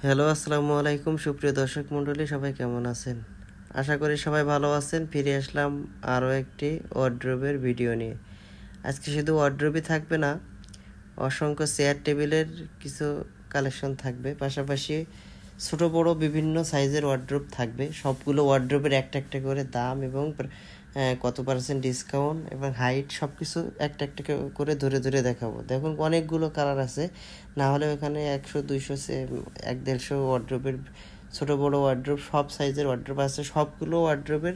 Hello, আসসালামু আলাইকুম সুপ্রিয় দর্শক মণ্ডলী, সবাই কেমন আছেন? আশা করি সবাই ভালো আছেন। ফিরে আসলাম আরও একটি ওয়ার্ড্রোবের ভিডিও নিয়ে। আজকে শুধু ওয়ার্ড্রোবই থাকবে না, অসংখ্য চেয়ার টেবিলের কিছু কালেকশন থাকবে, পাশাপাশি ছোট বড় বিভিন্ন সাইজের ওয়ার্ড্রোব থাকবে। সবগুলো ওয়ার্ড্রোবের একটা একটা করে দাম এবং কত পার্সেন্ট ডিসকাউন্ট এবং হাইট সব কিছু একটা একটা করে ধরে ধরে দেখাবো। দেখুন, অনেকগুলো কালার আছে, না হলে এখানে 100-200 100-150 ওয়ার্ড্রোবের ছোট বড় ওয়ার্ড্রোব সব সাইজের ওয়ার্ড্রোব আছে। সবগুলো ওয়ার্ড্রোবের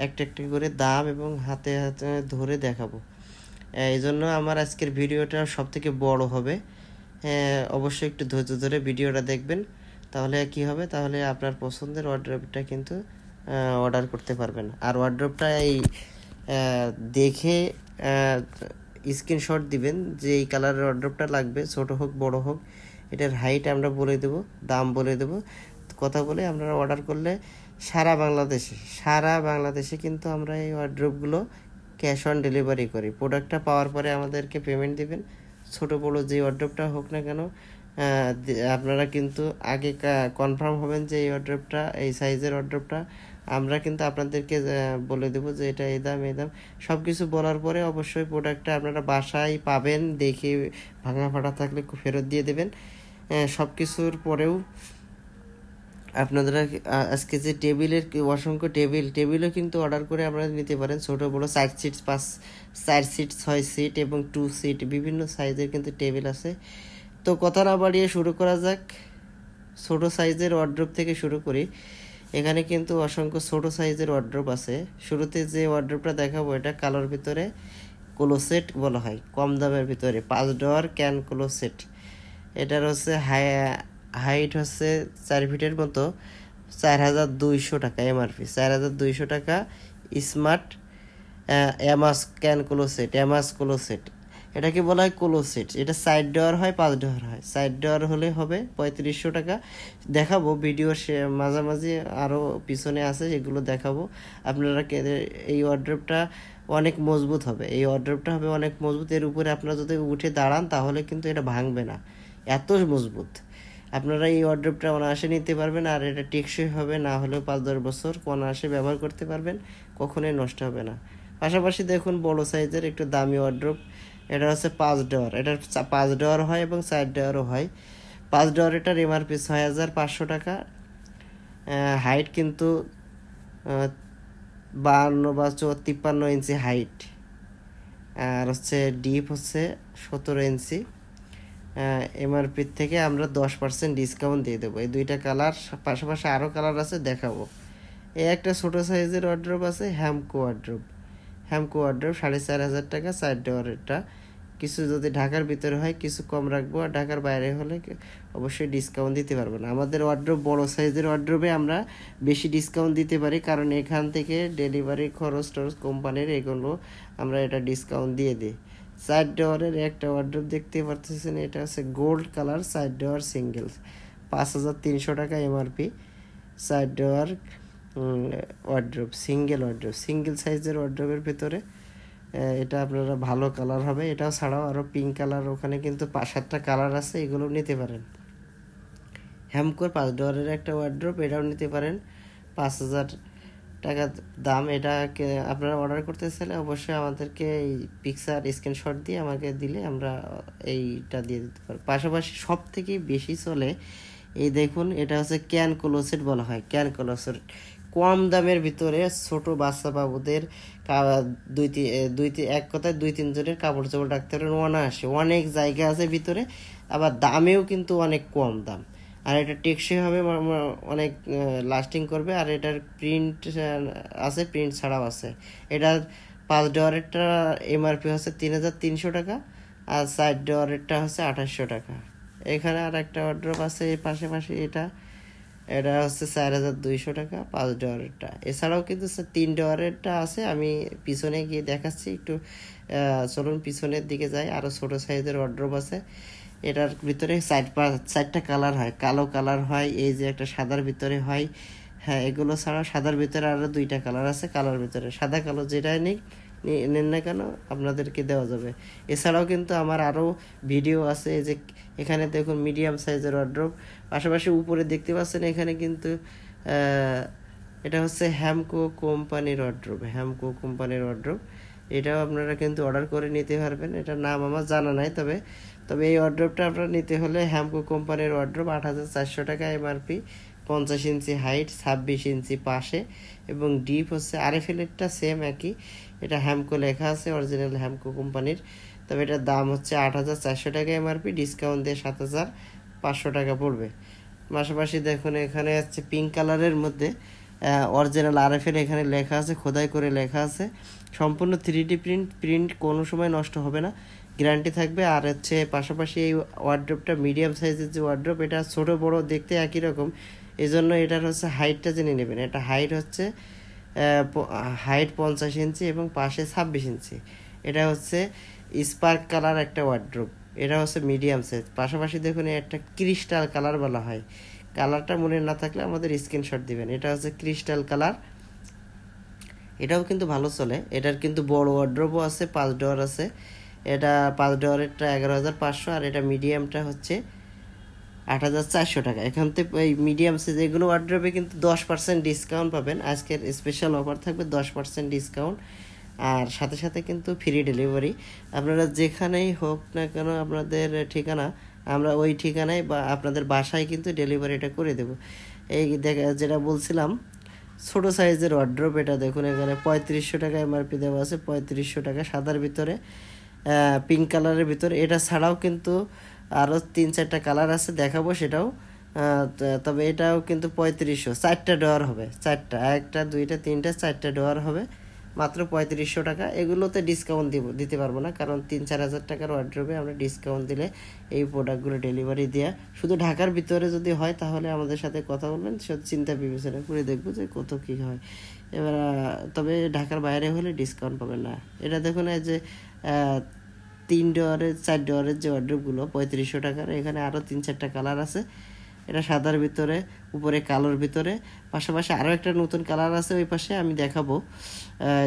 একটা একটা করে দাম এবং হাতে হাতে ধরে দেখাবো। এই জন্য আমার আজকের ভিডিওটা সব থেকে বড় হবে। অবশ্যই একটু ধৈর্য ধরে ভিডিওটা দেখবেন, তাহলে কি হবে, তাহলে আপনার পছন্দের ওয়ার্ড্রোবটা কিন্তু অর্ডার করতে পারবেন। আর ওয়ার্ড্রোবটা এই দেখে স্ক্রিনশট দিবেন যে এই কালারের ওয়ার্ড্রোবটা লাগবে, ছোট হোক বড় হোক। এটার হাইট আমরা বলে দেব, দাম বলে দেব, কথা বলে আপনারা অর্ডার করলে সারা বাংলাদেশে কিন্তু আমরা এই ওয়ার্ড্রোবগুলো ক্যাশ অন ডেলিভারি করি। প্রোডাক্টটা পাওয়ার পরে আমাদেরকে পেমেন্ট দিবেন। ছোট বড় যে ওয়ার্ড্রোবটা হোক না কেন, আপনারা কিন্তু আগে কনফার্ম হবেন যে এই ওয়ার্ড্রোবটা এই সাইজের ওয়ার্ড্রোবটা। আমরা কিন্তু আপনাদেরকে বলে দেবো যে এটা এই দাম সব কিছু বলার পরে অবশ্যই প্রোডাক্টটা আপনারা বাসায় পাবেন। দেখে ভাঙা ফাটা থাকলে ফেরত দিয়ে দেবেন। সব কিছুর পরেও আপনারা আজকে যে অসংখ্য টেবিলও কিন্তু অর্ডার করে আপনারা নিতে পারেন। ছোট বড় 4 সিট 4 সিট 6 সিট এবং 2 সিট বিভিন্ন সাইজের কিন্তু টেবিল আছে। তো কথা না বাড়িয়ে শুরু করা যাক। ছোট সাইজের ওয়ার্ড্রোব থেকে শুরু করি। এখানে কিন্তু অসংখ্য ছোট সাইজের ওয়ার্ড্রোব আছে। শুরুতে যে ওয়ার্ড্রোবটা দেখাবো এটা কালোর ভিতরে ক্লোসেট বলা হয়, কম দামের ভিতরে 5 ডোর ক্যান ক্লোসেট। এটার হচ্ছে হাইট হচ্ছে 4 ফিটের মতো, 4200 টাকা এমআরপি, 4200 টাকা। স্মার্ট অ্যামাস ক্যান ক্লোসেট, এটাকে বলা হয় ক্লোসেট। এটা সাইড ডোর হয়, 5 ডোর হয়। সাইড ডোর হলে হবে 3500 টাকা। দেখাবো ভিডিওর মাঝামাঝি আরও পিছনে আছে, এগুলো দেখাবো আপনারা। এই ওয়ার্ড্রোবটা অনেক মজবুত হবে, অনেক মজবুত। এর উপরে আপনারা যদি উঠে দাঁড়ান তাহলে কিন্তু এটা ভাঙবে না, এত মজবুত। আপনারা এই ওয়ার্ড্রোবটা অনায়াসে নিতে পারবেন, আর এটা টেকসই হবে, না হলেও 5-10 বছর অনায়াসে ব্যবহার করতে পারবেন, কখনোই নষ্ট হবে না। পাশাপাশি দেখুন বড় সাইজের একটু দামি ওয়ার্ড্রোব, এটা হচ্ছে 5 ডোর। এটার 5 ডোর হয় এবং 4 ডোরও হয়। 5 ডোর এটার এমআরপি 6500 টাকা। হাইট কিন্তু 52 বা 53 ইঞ্চি হাইট, আর হচ্ছে ডিপ হচ্ছে 17 ইঞ্চি। এমআরপির থেকে আমরা 10% ডিসকাউন্ট দিয়ে দেবো। এই দুইটা কালার, পাশাপাশি আরও কালার আছে, দেখাবো। এই একটা ছোটো সাইজের ওয়ার্ড্রোব আছে, হ্যামকো ওয়ার্ড্রোব 4500 টাকা। 4 ডোরেরটা কিছু যদি ঢাকার ভিতরে হয় কিছু কম রাখবো, আর ঢাকার বাইরে হলে অবশ্যই ডিসকাউন্ট দিতে পারবো না। আমাদের ওয়ার্ড্রোব বড় সাইজের ওয়ার্ড্রোবে আমরা বেশি ডিসকাউন্ট দিতে পারি, কারণ এখান থেকে ডেলিভারি খরচ কোম্পানির এগুলো আমরা এটা ডিসকাউন্ট দিয়ে দিই। 4 ডোরের একটা ওয়ার্ড্রোব দেখতে পারতেছেন, এটা হচ্ছে গোল্ড কালার 4 ডোর সিঙ্গেল, 5300 টাকা এমআরপি। 4 ডোর সিঙ্গেল সাইজের ওয়ার্ড্রোবের ভেতরে এটা আপনারা ভালো কালার হবে। এটাও ছাড়াও আরও পিঙ্ক কালার, ওখানে কিন্তু 5-7টা কালার আছে, এগুলো নিতে পারেন। হ্যামকোর 5 ডোরের একটা ওয়ার্ড্রোব, এটাও নিতে পারেন, 5000 টাকা দাম। এটাকে আপনারা অর্ডার করতে চাইলে অবশ্যই আমাদেরকে এই পিকচার স্ক্রিনশট দিয়ে আমাকে দিলে আমরা এইটা দিয়ে দিতে পারি। পাশাপাশি সব থেকে বেশি চলে এই দেখুন, এটা হচ্ছে ক্যান ক্লোসেট বলা হয়। ক্যান ক্লোসেট কম দামের ভিতরে ছোট বাচ্চা বাবুদের এক কথায় 2-3 জনের কাপড় চোপড় রাখতে পারেন অনায়াসে। অনেক জায়গা আছে ভিতরে, আবার দামেও কিন্তু অনেক কম দাম। আর এটা টেকসই হবে, অনেক লাস্টিং করবে। আর এটার প্রিন্ট আছে, প্রিন্ট ছাড়াও আছে। এটার 5 ডোরেরটা এমআরপি হচ্ছে 3300 টাকা, আর 4 ডোরেরটা হচ্ছে 2800 টাকা। এখানে আর একটা ওয়ার্ড্রোব আছে এর পাশাপাশি, এটা হচ্ছে 4200 টাকা 5 ডোরেরটা। এছাড়াও কিন্তু 3 ডোরেরটা আছে, আমি পিছনে গিয়ে দেখাচ্ছি একটু। চলুন পিছনের দিকে যাই। আরও ছোটো সাইজের ওয়ার্ড্রোব আছে। এটার ভিতরে 4টা কালার হয়, কালো কালার হয়, এই যে একটা সাদার ভিতরে হয়। হ্যাঁ, এগুলো ছাড়া সাদার ভিতরে আরও 2টা কালার আছে। কালার ভিতরে সাদা কালো যেটাই নিই নেন না কেন আপনাদেরকে দেওয়া যাবে। এছাড়াও কিন্তু আমার আরও ভিডিও আছে, যে এখানে দেখুন মিডিয়াম সাইজের ওয়ার্ড্রোব, পাশাপাশি উপরে দেখতে পাচ্ছেন এখানে কিন্তু এটা হচ্ছে হ্যামকো কোম্পানির ওয়ার্ড্রোব। এটাও আপনারা কিন্তু অর্ডার করে নিতে পারবেন। এটার নাম আমার জানা নাই, তবে এই ওয়ার্ড্রোবটা আপনারা নিতে হলে হ্যামকো কোম্পানির ওয়ার্ড্রোব 8,400 টাকা এমআরপি, 50 ইঞ্চি হাইট, 26 ইঞ্চি পাশে এবং ডিপ হচ্ছে আরএফএলেরটা সেম একই, এটা হ্যামকো লেখা আছে, অরিজিনাল হ্যামকো কোম্পানির। তবে এটার দাম হচ্ছে 8,400 টাকা এমআরপি, ডিসকাউন্ট দিয়ে 7,500 টাকা পড়বে। পাশাপাশি দেখুন এখানে হচ্ছে পিঙ্ক কালারের মধ্যে অরিজিনাল আরএফএল এখানে লেখা আছে, খোদাই করে লেখা আছে, সম্পূর্ণ 3D প্রিন্ট কোনো সময় নষ্ট হবে না, গ্যারান্টি থাকবে। আর হচ্ছে পাশাপাশি এই ওয়ার্ড্রোবটা মিডিয়াম সাইজের যে ওয়ার্ড্রোব, এটা ছোট বড় দেখতে একই রকম, এই জন্য এটার হচ্ছে হাইটটা জেনে নেবেন। এটা হাইট হচ্ছে 50 ইঞ্চি এবং পাশে 26 ইঞ্চি। এটা হচ্ছে স্পার্ক কালার একটা ওয়ার্ড্রোব, এটা হচ্ছে মিডিয়াম সাইজ। পাশাপাশি দেখুন একটা ক্রিস্টাল কালার বলা হয়, কালারটা মনে না থাকলে আমাদের স্ক্রিনশট দিবেন। এটা হচ্ছে ক্রিস্টাল কালার, এটাও কিন্তু ভালো চলে। এটার কিন্তু বড় ওয়ার্ড্রোবও আছে, 5 ডোর আছে। এটা 5 ডোরেরটা 11,500, আর এটা মিডিয়ামটা হচ্ছে 8,400 টাকা। এখান থেকে এই মিডিয়াম সাইজ এগুলো ওয়ার্ড্রোবে কিন্তু 10% ডিসকাউন্ট পাবেন। আজকের স্পেশাল অফার থাকবে 10% ডিসকাউন্ট, আর সাথে সাথে কিন্তু ফ্রি ডেলিভারি। আপনারা যেখানেই হোক না কেন আপনাদের ঠিকানা, আমরা ওই ঠিকানায় বা আপনাদের বাসায় কিন্তু ডেলিভারিটা করে দেব। এই যেটা বলছিলাম ছোটো সাইজের ওয়ার্ড্রোব, এটা দেখুন এখানে 3500 টাকা এমআরপি দেওয়া আছে, 3500 টাকা সাদার ভিতরে, পিঙ্ক কালারের ভিতরে। এটা ছাড়াও কিন্তু আরও 3-4টা কালার আছে, দেখাবো সেটাও। তবে এটাও কিন্তু 3500, 4টা ডোয়ার হবে, 4টা, 1টা 2টা 3টা 4টা ডোয়ার হবে, মাত্র 3500 টাকা। এগুলোতে ডিসকাউন্ট দিতে পারবো না, কারণ 3-4 হাজার টাকার ওয়ার্ড্রোবে আমরা ডিসকাউন্ট দিলে এই প্রোডাক্টগুলো ডেলিভারি দেওয়া। শুধু ঢাকার ভিতরে যদি হয় তাহলে আমাদের সাথে কথা বলবেন, চিন্তা বিবেচনা করে দেখবো যে কত কী হয়। এবার তবে ঢাকার বাইরে হলে ডিসকাউন্ট পাবেন না। এটা দেখুন এই যে 3 ডোয়ারের 4 ডোয়ারের যে ওয়ার্ড্রোবগুলো 3500 টাকার, এখানে আরও 3-4টা কালার আছে। এটা সাদার ভিতরে, উপরে কালোর ভিতরে, পাশাপাশি আরও একটা নতুন কালার আছে ওই পাশে, আমি দেখাবো।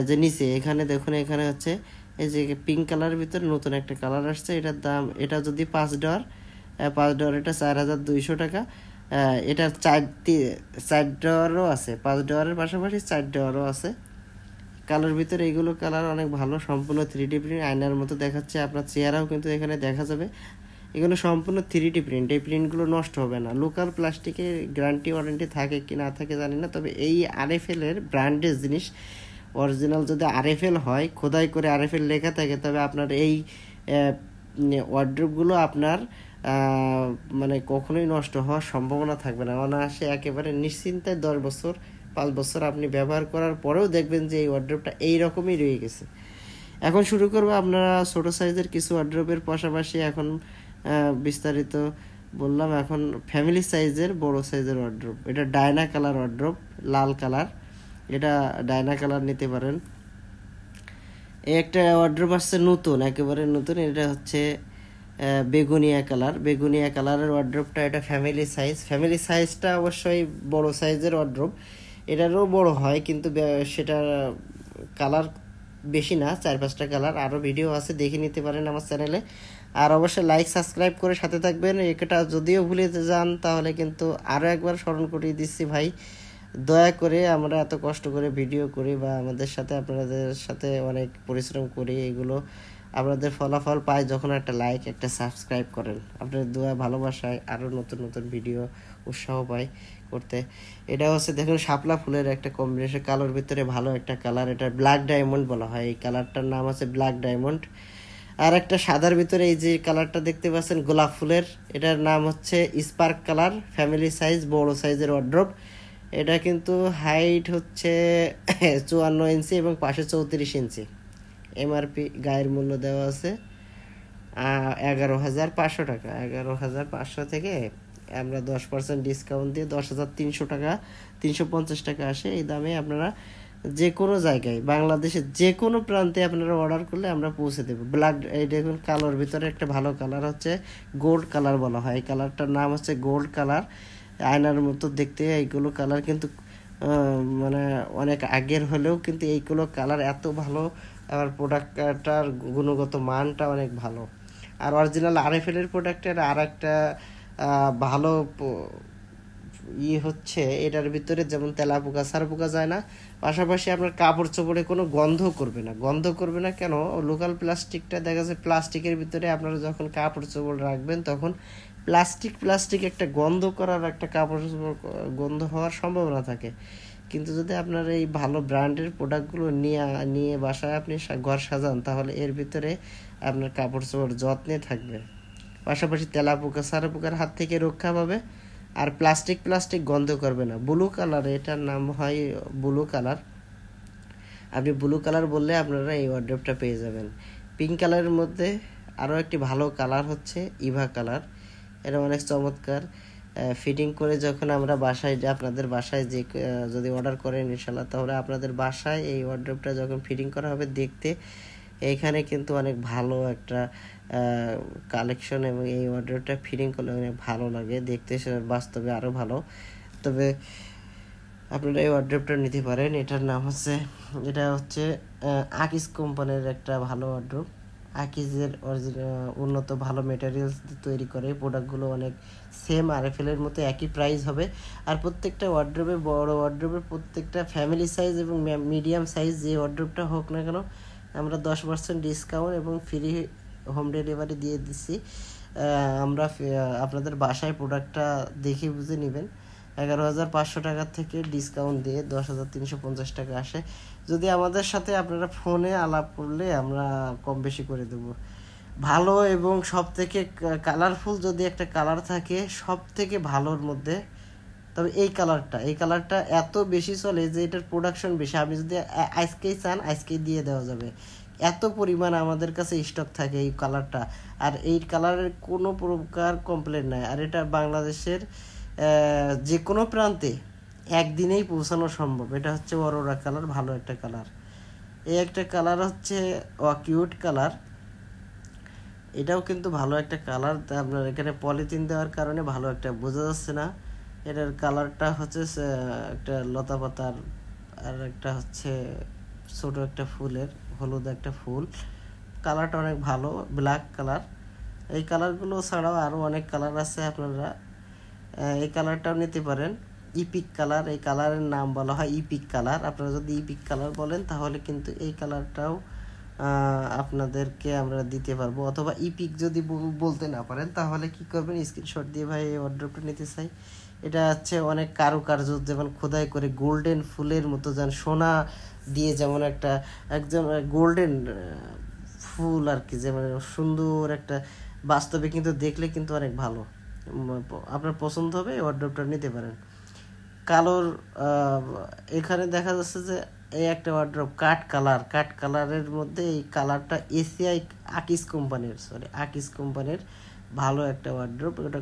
যে নিচে এখানে দেখুন, এখানে হচ্ছে এই যে পিঙ্ক কালারের ভিতরে নতুন একটা কালার আসছে। এটার দাম, এটা যদি 5 ডোয়ার এটা 4,200 টাকা। এটা 4 ডোয়ারও আছে, 5 ডোয়ারের পাশাপাশি 4 ডোয়ারও আছে। কালার ভিতরে এইগুলো কালার অনেক ভালো, সম্পূর্ণ 3D প্রিন্ট, আয়নার মতো দেখাচ্ছে, আপনার চেহারাও কিন্তু এখানে দেখা যাবে। এগুলো সম্পূর্ণ 3D প্রিন্ট, এই প্রিন্টগুলো নষ্ট হবে না। লোকাল প্লাস্টিকের গ্যারান্টি ওয়ারেন্টি থাকে কি না থাকে জানি না, তবে এই আরএফএলের ব্র্যান্ডের জিনিস অরিজিনাল যদি আরএফএল হয়, খোদাই করে আরএফএল লেখা থাকে, তবে আপনার এই ওয়ার্ড্রোবগুলো আপনার মানে কখনোই নষ্ট হওয়ার সম্ভাবনা থাকবে না। অনায়াসে একেবারে নিশ্চিন্তায় 10 বছর 5 বছর আপনি ব্যবহার করার পরেও দেখবেন যে এই ওয়ার্ড্রোবটা এইরকমই রয়ে গেছে। এখন শুরু করবো আপনারা ছোটো সাইজের কিছু ওয়ার্ড্রোবের পাশাপাশি, এখন বিস্তারিত বললাম। এখন ফ্যামিলি সাইজের বড় সাইজের ওয়ার্ড্রোব, এটা ডায়না কালার ওয়ার্ড্রোব, লাল কালার, এটা ডায়না কালার নিতে পারেন। এই একটা ওয়ার্ড্রোব আসছে নতুন, একেবারে নতুন, এটা হচ্ছে বেগুনিয়া কালারের ওয়ার্ড্রোবটা। এটা ফ্যামিলি সাইজটা অবশ্যই বড় সাইজের ওয়ার্ড্রোব, এটারও বড় হয় কিন্তু সেটা কালার বেশি না, 4-5টা কালার। আরও ভিডিও আছে, দেখে নিতে পারেন আমার চ্যানেলে। আর অবশ্যই লাইক সাবস্ক্রাইব করে সাথে থাকবেন। এটা যদিও ভুলে যান তাহলে কিন্তু আরও একবার স্মরণ করিয়ে দিচ্ছি ভাই, দয়া করে, আমরা এত কষ্ট করে ভিডিও করি বা আমাদের সাথে আপনাদের সাথে অনেক পরিশ্রম করি, এগুলো আপনাদের ফলাফল পাই যখন একটা লাইক একটা সাবস্ক্রাইব করেন। আপনাদের দোয়া ভালোবাসায় আরও নতুন নতুন ভিডিও উৎসাহ পাই করতে। এটা হচ্ছে দেখুন শাপলা ফুলের একটা কম্বিনেশন, কালোর ভিতরে ভালো একটা কালার, এটা ব্ল্যাক ডায়মন্ড বলা হয়, এই কালারটার নাম আছে ব্ল্যাক ডায়মন্ড। আর একটা সাদার ভিতরে এই যে কালারটা দেখতে পাচ্ছেন গোলাপ ফুলের, এটার নাম হচ্ছে স্পার্ক কালার, ফ্যামিলি সাইজ বড় সাইজের ওয়ার্ড্রোব। এটা কিন্তু হাইট হচ্ছে 54 ইঞ্চি এবং পাশে 34 ইঞ্চি। এমআরপি গায়ের মূল্য দেওয়া আছে 11,500 টাকা। 11,500 থেকে আমরা 10% ডিসকাউন্ট দিয়ে 10,300 টাকা, 350 টাকা আসে। এই দামে আপনারা যে কোনো জায়গায়, বাংলাদেশের যে কোনো প্রান্তে আপনারা অর্ডার করলে আমরা পৌঁছে দেবো। এই দেখুন কালোর ভিতরে একটা ভালো কালার হচ্ছে গোল্ড কালার বলা হয়, এই কালারটার নাম হচ্ছে গোল্ড কালার, আয়নার মতো দেখতে। এইগুলো কালার কিন্তু মানে অনেক আগের হলেও কিন্তু এইগুলো কালার এত ভালো আবার প্রোডাক্টটার গুণগত মানটা অনেক ভালো। আর অরিজিনাল আরএফএলের প্রোডাক্টের আর একটা ভালো হচ্ছে এটার ভিতরে যেমন তেলাপোকা সারপোকা যায় না, পাশাপাশি আপনার কাপড় চোপড়ে কোনো গন্ধ করবে না। কেন? লোকাল প্লাস্টিকটা দেখা যাচ্ছে প্লাস্টিকের ভিতরে আপনারা যখন কাপড় চোপড় রাখবেন তখন প্লাস্টিক একটা গন্ধ করার একটা কাপড় চোপড় গন্ধ হওয়ার সম্ভাবনা থাকে। কিন্তু যদি আপনার এই ভালো ব্র্যান্ডের প্রোডাক্টগুলো নিয়ে বাসায় আপনি ঘর সাজান, তাহলে এর ভিতরে আপনার কাপড় চোপড় যত্নে থাকবে, পাশাপাশি তেলাপোকা সারপোকার হাত থেকে রক্ষা পাবে, আর প্লাস্টিক গন্ধ করবে না। ব্লু কালার, এটার নাম হয় ব্লু কালার। আপনি ব্লু কালার বললে আপনারা এই ওয়ার্ড্রোবটা পেয়ে যাবেন। পিঙ্ক কালারের মধ্যে আরও একটি ভালো কালার হচ্ছে ইভা কালার। এটা অনেক চমৎকার। ফিটিং করে যখন আমরা বাসায় আপনাদের বাসায় যদি অর্ডার করেন ইনশাল্লাহ, তাহলে আপনাদের বাসায় এই ওয়ার্ড্রোবটা যখন ফিটিং করা হবে দেখতে এইখানে কিন্তু অনেক ভালো একটা কালেকশন, এবং এই ওয়ার্ড্রোবটা ফিটিং করলে অনেক ভালো লাগে দেখতে, বাস্তবে আরও ভালো। তবে আপনারা এই ওয়ার্ড্রোবটা নিতে পারেন। এটা হচ্ছে আকিজ কোম্পানির একটা ভালো ওয়ার্ড্রোব। আকিজের উন্নত ভালো মেটেরিয়ালস তৈরি করে। প্রোডাক্টগুলো অনেক সেম আরএফএলের মতো একই প্রাইস হবে। আর প্রত্যেকটা ওয়ার্ড্রোবে, বড় ওয়ার্ড্রোবের প্রত্যেকটা ফ্যামিলি সাইজ এবং মিডিয়াম সাইজ যে ওয়ার্ড্রোবটা হোক না কেন, আমরা 10% ডিসকাউন্ট এবং ফ্রি হোম ডেলিভারি দিয়ে দিচ্ছি। আমরা আপনাদের বাসায় প্রোডাক্টটা দেখে বুঝে নেবেন। 11,500 টাকার থেকে ডিসকাউন্ট দিয়ে 10,350 টাকা আসে। যদি আমাদের সাথে আপনারা ফোনে আলাপ করলে আমরা কম বেশি করে দেব। ভালো এবং সব থেকে কালারফুল যদি একটা কালার থাকে সব থেকে ভালোর মধ্যে, তবে এই কালারটা এত বেশি চলে যে এটার প্রোডাকশন বেশি। আপনি যদি আজকেই চান আজকেই দিয়ে দেওয়া যাবে, এত পরিমাণ আমাদের কাছে স্টক থাকে এই কালারটা। আর এই কালারের কোনো প্রকার কমপ্লেন নাই। আর এটা বাংলাদেশের যে কোনো প্রান্তে একদিনেই পৌঁছানো সম্ভব। এটা হচ্ছে অরোরা কালার, ভালো একটা কালার। এই একটা কালার হচ্ছে অকিউট কালার, এটাও কিন্তু ভালো একটা কালার। আপনার এখানে পলিথিন দেওয়ার কারণে ভালো একটা বোঝা যাচ্ছে না। এটার কালারটা হচ্ছে একটা লতা পাতার, আর একটা হচ্ছে ছোট একটা ফুলের, হলুদ একটা ফুল। কালারটা অনেক ভালো, ব্ল্যাক কালার। এই কালারগুলো ছাড়াও আরও অনেক কালার আছে, আপনারা এই কালারটাও নিতে পারেন। ইপিক কালার, এই কালারের নাম বলা হয় ইপিক কালার। আপনারা যদি ইপিক কালার বলেন তাহলে কিন্তু এই কালারটাও আপনাদেরকে আমরা দিতে পারবো। অথবা ইপিক যদি বলতে না পারেন তাহলে কি করবেন, স্ক্রিনশট দিয়ে ভাই এই অর্ডারটা নিতে চাই। এটা হচ্ছে অনেক কারুকার্য, যেমন খোদাই করে গোল্ডেন ফুলের মতো, যেন সোনা দিয়ে যেমন একদম গোল্ডেন ফুল আর কি, যেমন সুন্দর একটা, বাস্তবে কিন্তু দেখলে কিন্তু অনেক ভালো, আপনার পছন্দ হবে, এই ওয়ার্ড্রোবটা নিতে পারেন। কালোর এখানে দেখা যাচ্ছে যে এই একটা ওয়ার্ড্রোব কাট কালারের মধ্যে এই কালারটা আকিজ কোম্পানির ভালো একটা ওয়ার্ড্রোব। এটা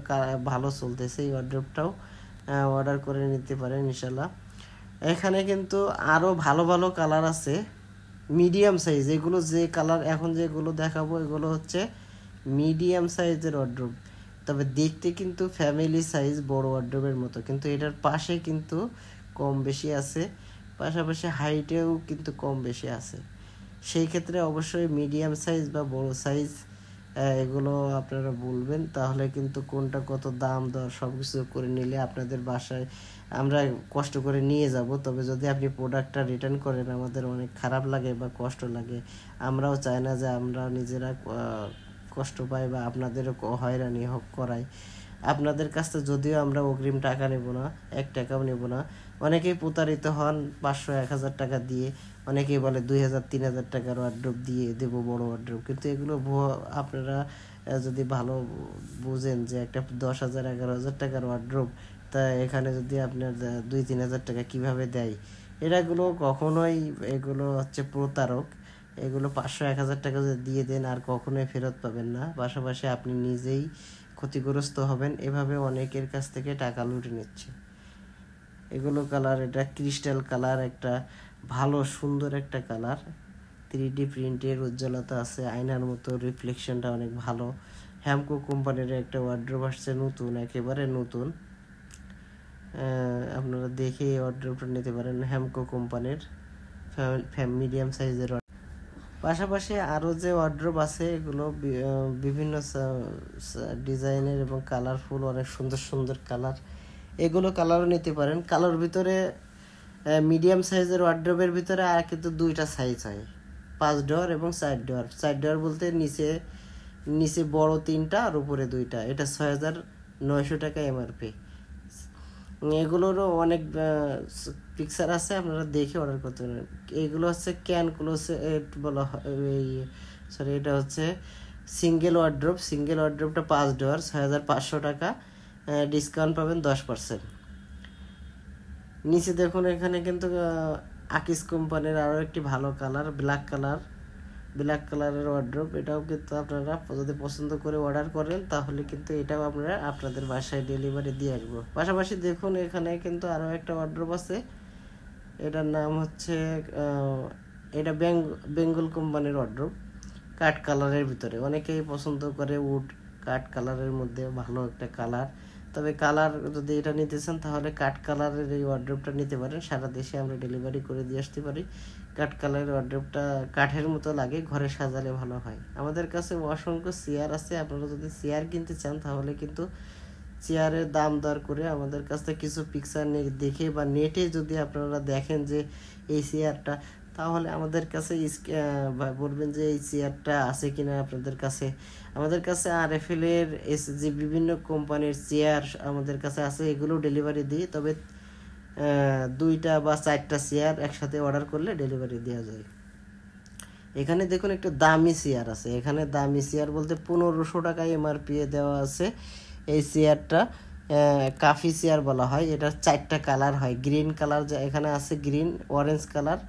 ভালো চলতেছে, এই ওয়ার্ড্রোবটাও অর্ডার করে নিতে পারেন ইনশাল্লাহ। এখানে কিন্তু আরও ভালো ভালো কালার আছে মিডিয়াম সাইজ। এগুলো যে কালার এখন যেগুলো দেখাবো এগুলো হচ্ছে মিডিয়াম সাইজের ওয়ার্ড্রোব, তবে দেখতে কিন্তু ফ্যামিলি সাইজ বড় ওয়ার্ড্রোবের মতো, কিন্তু এটার পাশে কিন্তু কম বেশি আছে, পাশাপাশি হাইটেও কিন্তু কম বেশি আছে। সেই ক্ষেত্রে অবশ্যই মিডিয়াম সাইজ বা বড় সাইজ এগুলো আপনারা বলবেন, তাহলে কিন্তু কোনটা কত দাম দর সব কিছু করে নিলে আপনাদের বাসায় আমরা কষ্ট করে নিয়ে যাব। তবে যদি আপনি প্রোডাক্টটা রিটার্ন করেন আমাদের অনেক খারাপ লাগে বা কষ্ট লাগে। আমরাও চাই না যে আমরা নিজেরা কষ্ট পাই বা আপনাদেরও হয়রানি করাই। আপনাদের কাছ থেকে যদিও আমরা অগ্রিম টাকা নেব না, 1 টাকাও নেব না। অনেকেই প্রতারিত হন 500-1000 টাকা দিয়ে, অনেকেই বলে 2000-3000 টাকার ওয়ার্ড্রোব দিয়ে দেবো বড় ওয়ার্ড্রোব, কিন্তু এগুলো আপনারা যদি ভালো বুঝেন যে একটা 10,000-11,000 টাকার ওয়ার্ড্রোব, তা এখানে যদি আপনার 2-3 হাজার টাকা কিভাবে দেয়, এগুলো কখনোই, এগুলো হচ্ছে প্রতারক। এগুলো 500-1000 টাকা যদি দিয়ে দেন আর কখনোই ফেরত পাবেন না, পাশাপাশি আপনি নিজেই ক্ষতিগ্রস্ত হবেন। এভাবে অনেকের কাছ থেকে টাকা লুটে নিচ্ছে। এগুলো কালার, এটা ক্রিস্টাল কালার, একটা ভালো সুন্দর একটা কালার, 3D প্রিন্টের উজ্জ্বলতা আছে, আয়নার মতো রিফ্লেকশনটা অনেক ভালো। হ্যামকো কোম্পানির একটা ওয়ার্ড্রোব আসছে নতুন, একেবারে নতুন। আপনারা দেখে এই ওয়ার্ড্রোবটা নিতে পারেন, হ্যামকো কোম্পানির মিডিয়াম সাইজের। পাশাপাশি আরও যে ওয়ার্ড্রোব আছে এগুলো বিভিন্ন ডিজাইনের এবং কালারফুল, অনেক সুন্দর সুন্দর কালার, এগুলো কালারও নিতে পারেন। কালার ভিতরে মিডিয়াম সাইজের ওয়ার্ড্রোবের ভিতরে আর কিন্তু 2টা সাইজ হয়, 5 ডোর এবং 4 ডোর। 4 ডোর বলতে নিচে বড় 3টা আর উপরে 2টা, এটা 6,900 টাকা এমআরপি। এগুলোরও অনেক পিকচার আছে, আপনারা দেখে অর্ডার করতে পারেন। এগুলো হচ্ছে ক্যান ক্লোজেট বলা হয়, সরি এটা হচ্ছে সিঙ্গেল ওয়ার্ড্রোব। সিঙ্গেল ওয়ার্ড্রোবটা 5 ডোর, 6,500 টাকা, ডিসকাউন্ট পাবেন 10%। নিচে দেখুন এখানে কিন্তু আকিস কোম্পানির আরও একটি ভালো কালার, ব্ল্যাক কালারের ওয়ার্ড্রোব। এটাও কিন্তু আপনারা যদি পছন্দ করে অর্ডার করেন তাহলে কিন্তু এটাও আপনারা আপনাদের বাসায় ডেলিভারি দিয়ে আসবো। পাশাপাশি দেখুন এখানে কিন্তু আরও একটা ওয়ার্ড্রোব আছে, এটার নাম হচ্ছে এটা বেঙ্গল কোম্পানির ওয়ার্ড্রোব, কাঠ কালারের ভিতরে। অনেকেই পছন্দ করে উড কাঠ কালারের মধ্যে, ভালো একটা কালার। তবে কালার যদি এটা নিতে চান তাহলে কাঠ কালারের এই ওয়ার্ড্রোবটা নিতে পারেন, সারা দেশে আমরা ডেলিভারি করে দিয়ে আসতে পারি। কাঠ কালারের ওয়ার্ড্রোবটা কাঠের মতো লাগে, ঘরে সাজালে ভালো হয়। আমাদের কাছে অসংখ্য চেয়ার আছে, আপনারা যদি চেয়ার কিনতে চান তাহলে কিন্তু চেয়ারের দাম দর করে আমাদের কাছ থেকে কিছু পিকচার দেখে বা নেটে যদি আপনারা দেখেন যে এই চেয়ারটা, তাহলে আমাদের কাছে বলবেন যে এই চেয়ারটা আছে কিনা আপনাদের কাছে। আমাদের কাছে RFL এর যে বিভিন্ন কোম্পানির চেয়ার আমাদের কাছে আছে, এগুলো ডেলিভারি দিই। তবে 2টা বা 4টা চেয়ার একসাথে অর্ডার করলে ডেলিভারি দেওয়া যায়। এখানে দেখুন একটা দামি চেয়ার আছে, এখানে দামি চেয়ার বলতে 1500 টাকা এমআরপি দেওয়া আছে। এই চেয়ারটা কাফি চেয়ার বলা হয়। এটা 4টা কালার হয়, গ্রিন কালার এখানে আছে, গ্রিন, অরেঞ্জ কালার